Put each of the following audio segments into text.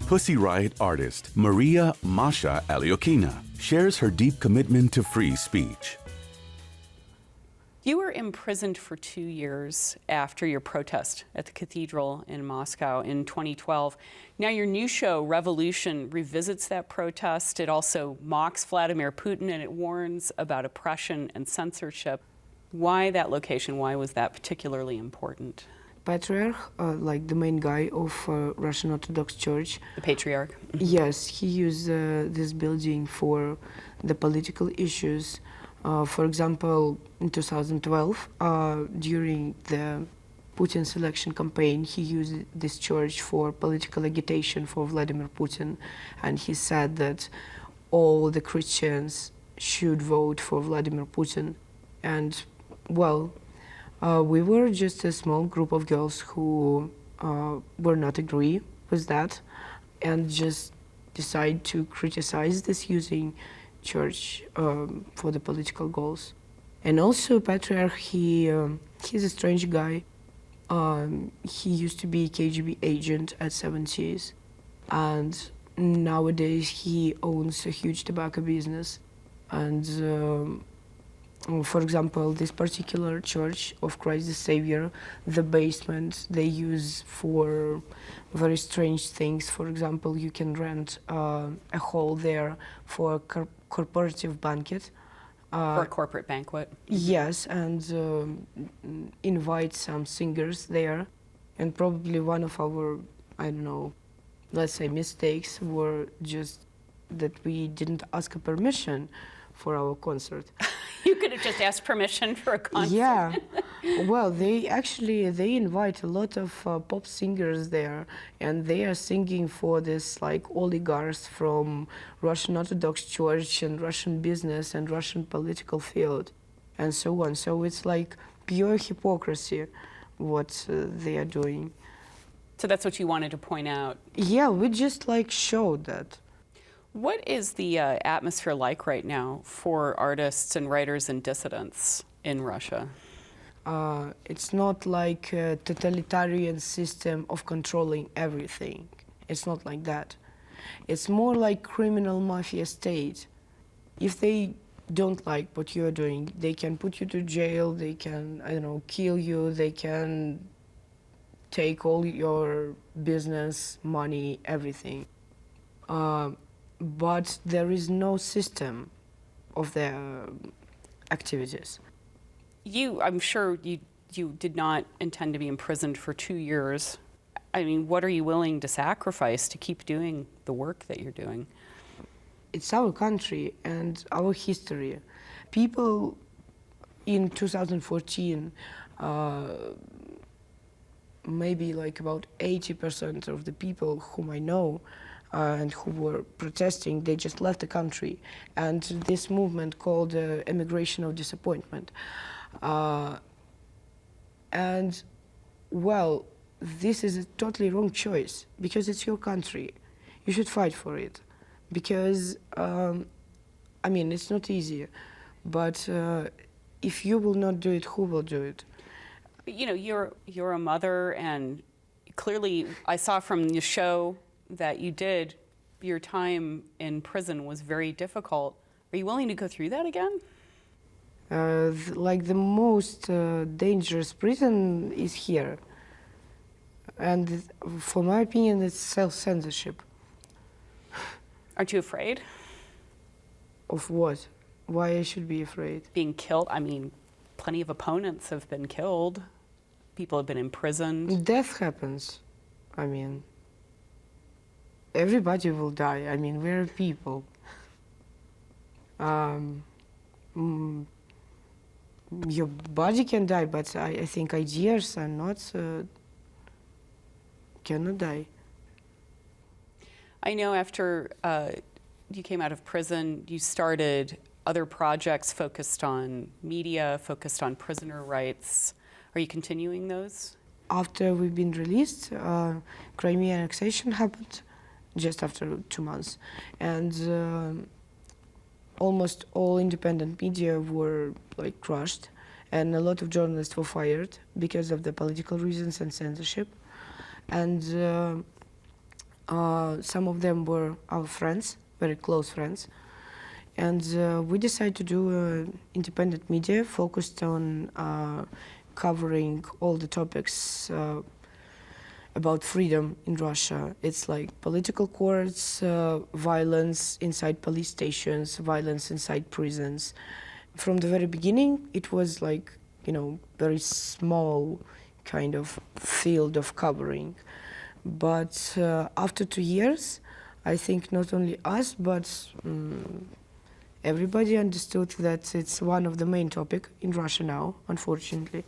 Pussy Riot artist Maria Masha Aliokina shares her deep commitment to free speech. You were imprisoned for 2 years after your protest at the cathedral in Moscow in 2012. Now your new show, Revolution, revisits that protest. It also mocks Vladimir Putin and it warns about oppression and censorship. Why that location? Why was that particularly important? Patriarch, like the main guy of Russian Orthodox Church. The patriarch? Yes, he used this building for the political issues. For example, in 2012, during the Putin's election campaign, he used this church for political agitation for Vladimir Putin, and he said that all the Christians should vote for Vladimir Putin. And, well, we were just a small group of girls who were not agree with that and just decide to criticize this using church for the political goals. And also Patriarch, he's a strange guy. He used to be a KGB agent at 70s, and nowadays he owns a huge tobacco business. And for example, this particular Church of Christ the Savior, the basement they use for very strange things. For example, you can rent a hall there for a corporative banquet. For a corporate banquet? Yes, and invite some singers there. And probably one of our, I don't know, let's say mistakes were just that we didn't ask a permission for our concert. You could have just asked permission for a concert. Yeah, well, they invite a lot of pop singers there, and they are singing for this like oligarchs from Russian Orthodox Church and Russian business and Russian political field, and so on. So it's like pure hypocrisy what they are doing. So that's what you wanted to point out. Yeah, we just like showed that. What is the atmosphere like right now for artists and writers and dissidents in Russia? It's not like a totalitarian system of controlling everything. It's not like that. It's more like criminal mafia state. If they don't like what you're doing, they can put you to jail, they can, I don't know, kill you, they can take all your business, money, everything. But there is no system of their activities. I'm sure you did not intend to be imprisoned for 2 years. I mean, what are you willing to sacrifice to keep doing the work that you're doing? It's our country and our history. People in 2014, maybe like about 80% of the people whom I know and who were protesting, they just left the country. And this movement called Emigration of Disappointment. And, well, this is a totally wrong choice because it's your country. You should fight for it. Because, I mean, it's not easy, but if you will not do it, who will do it? You know, you're a mother, and clearly I saw from the show that you did, your time in prison was very difficult. Are you willing to go through that again? Like the most dangerous prison is here. And for my opinion, it's self-censorship. Aren't you afraid? Of what? Why I should be afraid? Being killed? I mean, plenty of opponents have been killed. People have been imprisoned. Death happens. I mean, everybody will die. I mean, we're people. Your body can die, but I think ideas are not, cannot die. I know after you came out of prison, you started other projects focused on media, focused on prisoner rights. Are you continuing those? After we've been released, Crimea annexation happened just after 2 months. And almost all independent media were like crushed, and a lot of journalists were fired because of the political reasons and censorship. And Some of them were our friends, very close friends. And we decided to do independent media focused on covering all the topics about freedom in Russia. It's like political courts, violence inside police stations, violence inside prisons. From the very beginning, it was like, very small kind of field of covering. But after 2 years, I think not only us, but everybody understood that it's one of the main topics in Russia now, unfortunately.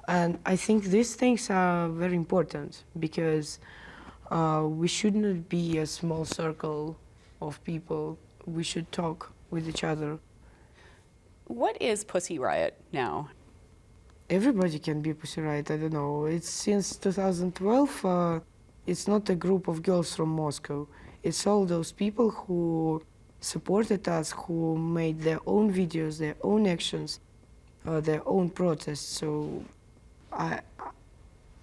And I think these things are very important because we should not be a small circle of people. We should talk with each other. What is Pussy Riot now? Everybody can be Pussy Riot, I don't know. It's since 2012, it's not a group of girls from Moscow. It's all those people who supported us, who made their own videos, their own actions, their own protests. So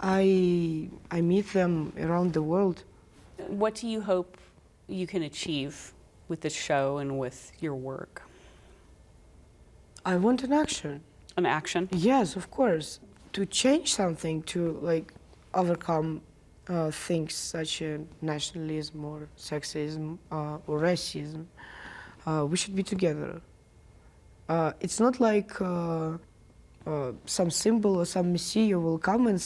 I meet them around the world. What do you hope you can achieve with the show and with your work? I want an action. An action? Yes, of course. To change something, to overcome things such as nationalism or sexism or racism, we should be together. It's not like some symbol or some messiah will come and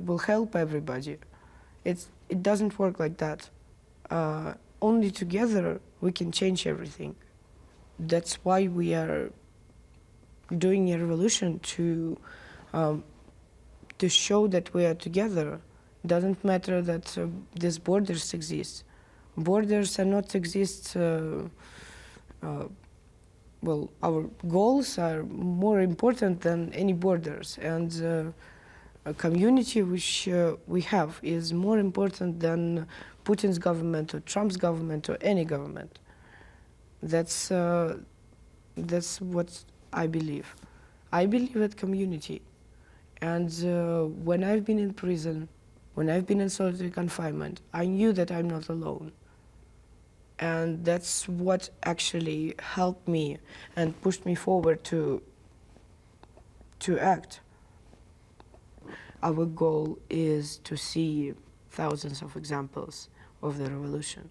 will help everybody. It doesn't work like that. Only together we can change everything. That's why we are doing a revolution to show that we are together. Doesn't matter that these borders exist. Borders are not exist. Our goals are more important than any borders, and a community which we have is more important than Putin's government or Trump's government or any government. That's what I believe. I believe in community, and when I've been in prison, when I've been in solitary confinement, I knew that I'm not alone. And that's what actually helped me and pushed me forward to act. Our goal is to see thousands of examples of the revolution.